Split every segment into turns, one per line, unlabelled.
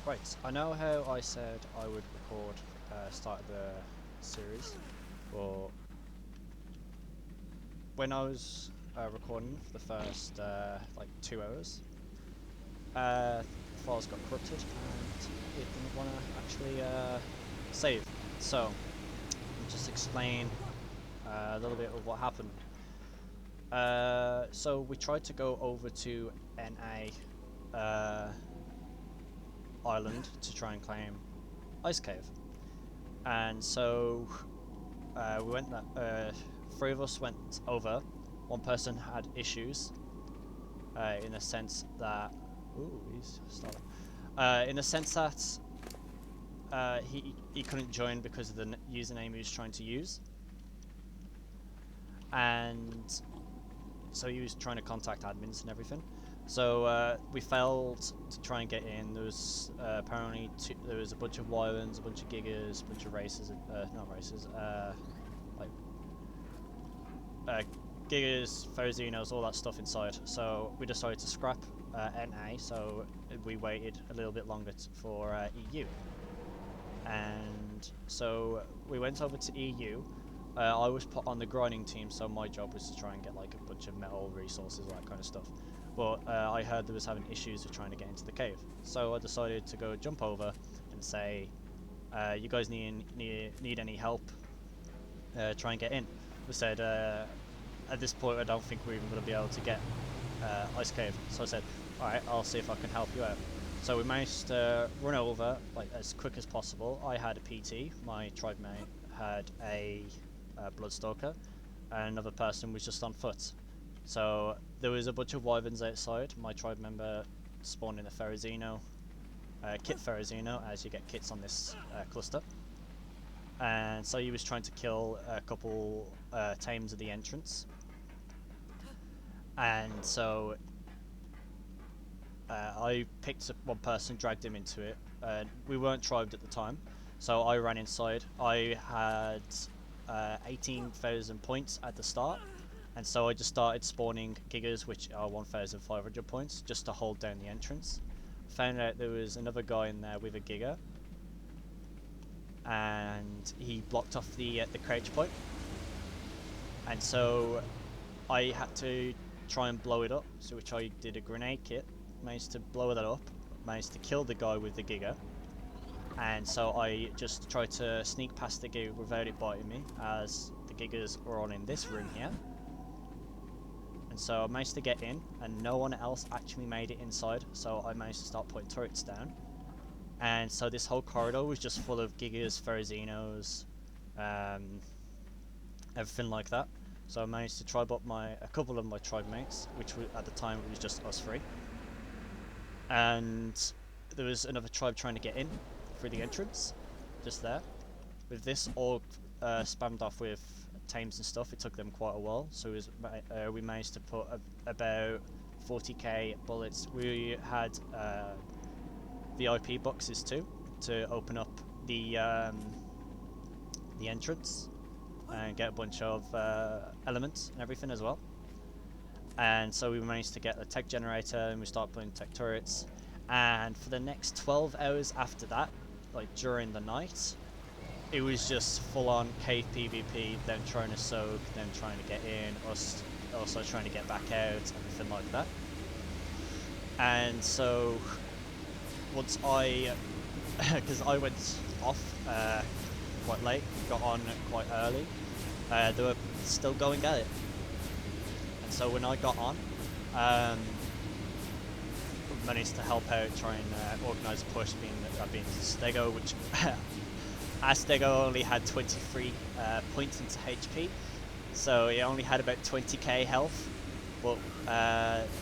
Right, I know how I said I would record start of the series, but when I was recording for the first like 2 hours, files got corrupted and it didn't want to actually save. So, I'll just explain a little bit of what happened. So we tried to go over to NA island to try and claim Ice Cave. And so we went that three of us went over. One person had issues in the sense that he's starting. In the sense that he couldn't join because of the username he was trying to use, and so he was trying to contact admins and everything. So we failed to try and get in. There was apparently there was a bunch of Wylans, a bunch of Gigas, a bunch of races, not races, Gigas, Ferrozinos, all that stuff inside. So we decided to scrap NA. So we waited a little bit longer for EU, and so we went over to EU. I was put on the grinding team, so my job was to try and get like a bunch of metal resources, that kind of stuff. But I heard there was having issues with trying to get into the cave, so I decided to go jump over and say, "You guys need any help? Try and get in." They said, "At this point, I don't think we're even going to be able to get Ice Cave." So I said, "All right, I'll see if I can help you out." So we managed to run over like as quick as possible. I had a PT, my tribe mate had a Bloodstalker, and another person was just on foot. So there was a bunch of wyverns outside. My tribe member spawned in a Ferrozino, kit Ferrozino, as you get kits on this cluster. And so he was trying to kill a couple tames of the entrance. And so I picked up one person, dragged him into it. We weren't tribed at the time, so I ran inside. I had 18,000 points at the start, and so I just started spawning Gigas, which are 1,500 points, just to hold down the entrance. Found out there was another guy in there with a Giga, and he blocked off the crouch point, and so I had to try and blow it up, so which I did a grenade kit, managed to blow that up, managed to kill the guy with the Giga. And so I just tried to sneak past the Giga without it biting me, as the Gigas were on in this room here. And so I managed to get in, and no one else actually made it inside, so I managed to start putting turrets down. And so this whole corridor was just full of Gigas, Ferrozinos, everything like that. So I managed to tribe up a couple of my tribe mates, which were, at the time it was just us three. And there was another tribe trying to get in through the entrance, just there. With this all spammed off with tames and stuff, it took them quite a while. So we managed to put about 40k bullets. We had VIP boxes too to open up the entrance and get a bunch of elements and everything as well. And so we managed to get a tech generator, and we started putting tech turrets. And for the next 12 hours after that, like during the night, it was just full-on cave PvP, them trying to soak, them trying to get in, us also trying to get back out, everything like that. And so once because I went off quite late, got on quite early, they were still going at it. And so when I got on, managed to help out, try and organise a push, being Stego, which Astego only had 23 points into HP, so he only had about 20k health, but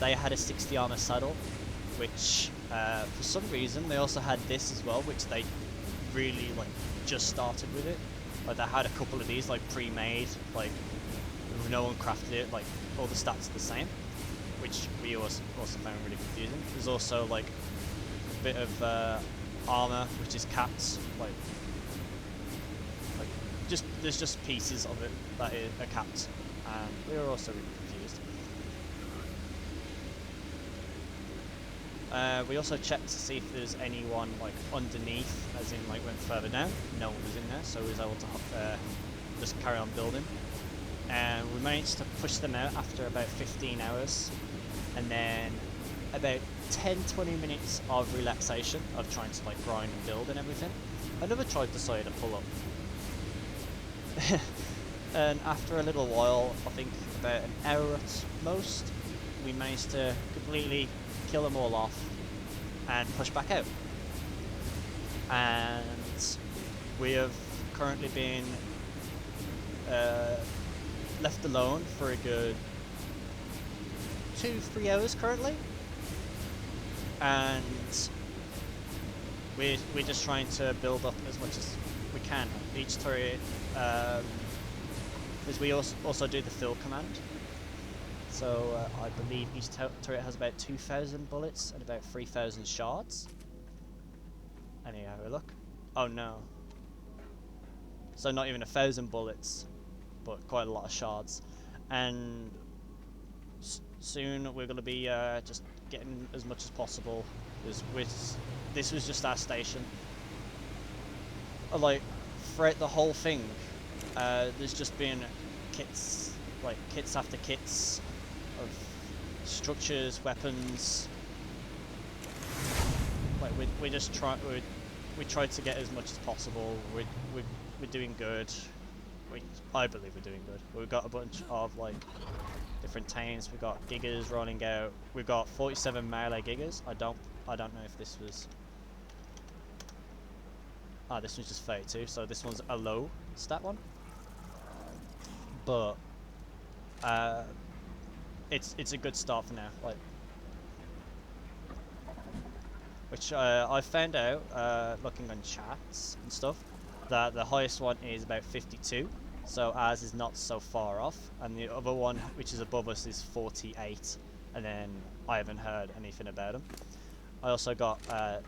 they had a 60 armor saddle, which for some reason they also had this as well, which they really like just started with it. Like they had a couple of these like pre-made, like no one crafted it, like all the stats are the same, which we also found really confusing. There's also like a bit of armor which is capped, like there's just pieces of it that are capped, and we were also really confused. We also checked to see if there's anyone like underneath, as in like went further down. No one was in there, so we was able to just carry on building. And we managed to push them out after about 15 hours, and then about 10-20 minutes of relaxation of trying to like grind and build and everything. Another tribe decided to pull up. And after a little while, I think about an hour at most, we managed to completely kill them all off and push back out. And we have currently been left alone for a good 2-3 hours currently, and we're just trying to build up as much as we can. Each turret, because we also do the fill command. So I believe each turret has about 2,000 bullets and about 3,000 shards. And here, have a look. Oh no. So not even 1,000 bullets, but quite a lot of shards. And soon we're going to be just getting as much as possible. This was just our station. Like, throughout the whole thing, there's just been kits after kits of structures, weapons. Like we tried to get as much as possible. We're doing good. I believe we're doing good. We've got a bunch of like different tames. We've got gigas rolling out. We've got 47 melee gigas. I don't know if this was. This one's just 32. So this one's a low stat one. But it's a good start for now. Like, which I found out looking on chats and stuff that the highest one is about 52. So ours is not so far off, and the other one, which is above us, is 48. And then I haven't heard anything about them. I also got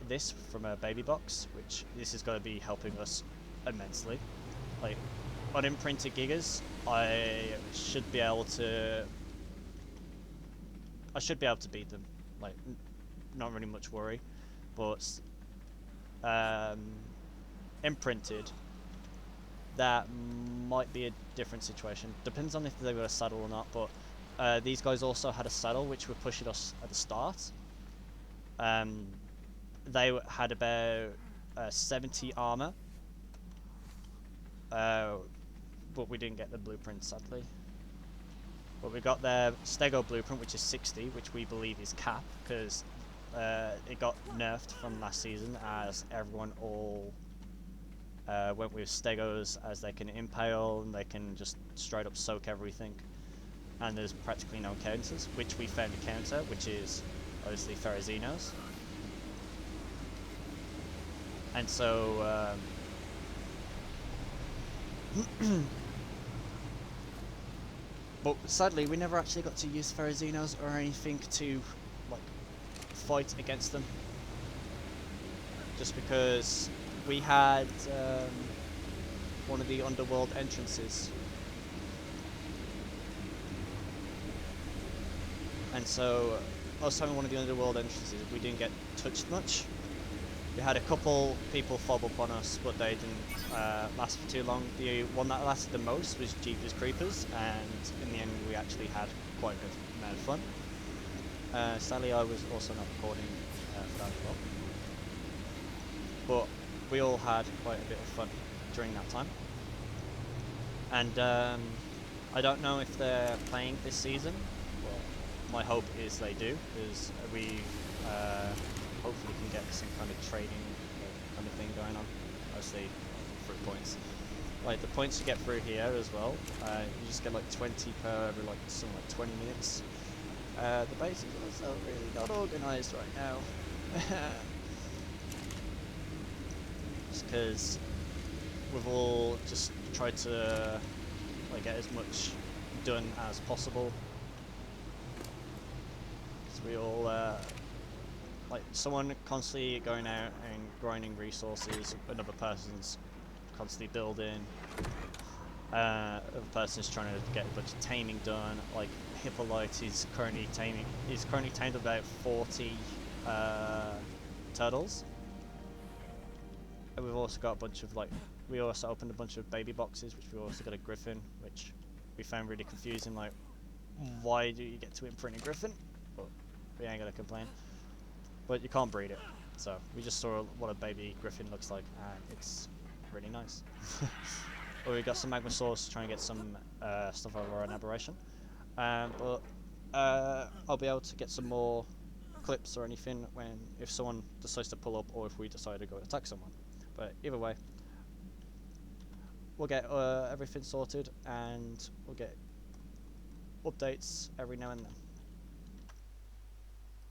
this from a baby box, which this is going to be helping us immensely. Like, on imprinted gigas, I should be able to beat them. Like, not really much worry, but imprinted, that might be a different situation. Depends on if they got a saddle or not. But these guys also had a saddle, which were pushing us at the start. They had about 70 armor, but we didn't get the blueprint, sadly. But we got their Stego blueprint, which is 60, which we believe is cap, because it got nerfed from last season, as everyone all went with Stegos, as they can impale and they can just straight up soak everything. And there's practically no counters, which we found a counter, which is obviously Ferrozinos. And so but sadly we never actually got to use Ferrozinos or anything to like fight against them, just because we had one of the underworld entrances, and so us having one of the underworld entrances, we didn't get touched much. We had a couple people fob up on us, but they didn't last for too long. The one that lasted the most was Jeepers Creepers, and in the end we actually had quite a good amount of fun. Sadly I was also not recording for that as well. But we all had quite a bit of fun during that time. And I don't know if they're playing this season. Well, my hope is they do, because we hopefully can get some kind of trading kind of thing going on. Mostly through points. Like the points you get through here as well, you just get like 20 per every like something like 20 minutes. The base is also really not organised right now. Just because we've all just tried to like get as much done as possible. So we all like someone constantly going out and grinding resources, another person's constantly building, other person's trying to get a bunch of taming done. Like Hippolyte is currently tamed about 40 turtles. And we've also got a bunch of we also opened a bunch of baby boxes, which we also got a griffin, which we found really confusing. Like, why do you get to imprint a griffin? But we ain't gonna complain. But you can't breed it, so we just saw what a baby griffin looks like, and it's really nice. But we got some magma source to try and get some stuff over an aberration. But I'll be able to get some more clips or anything if someone decides to pull up or if we decide to go attack someone. But either way, we'll get everything sorted and we'll get updates every now and then.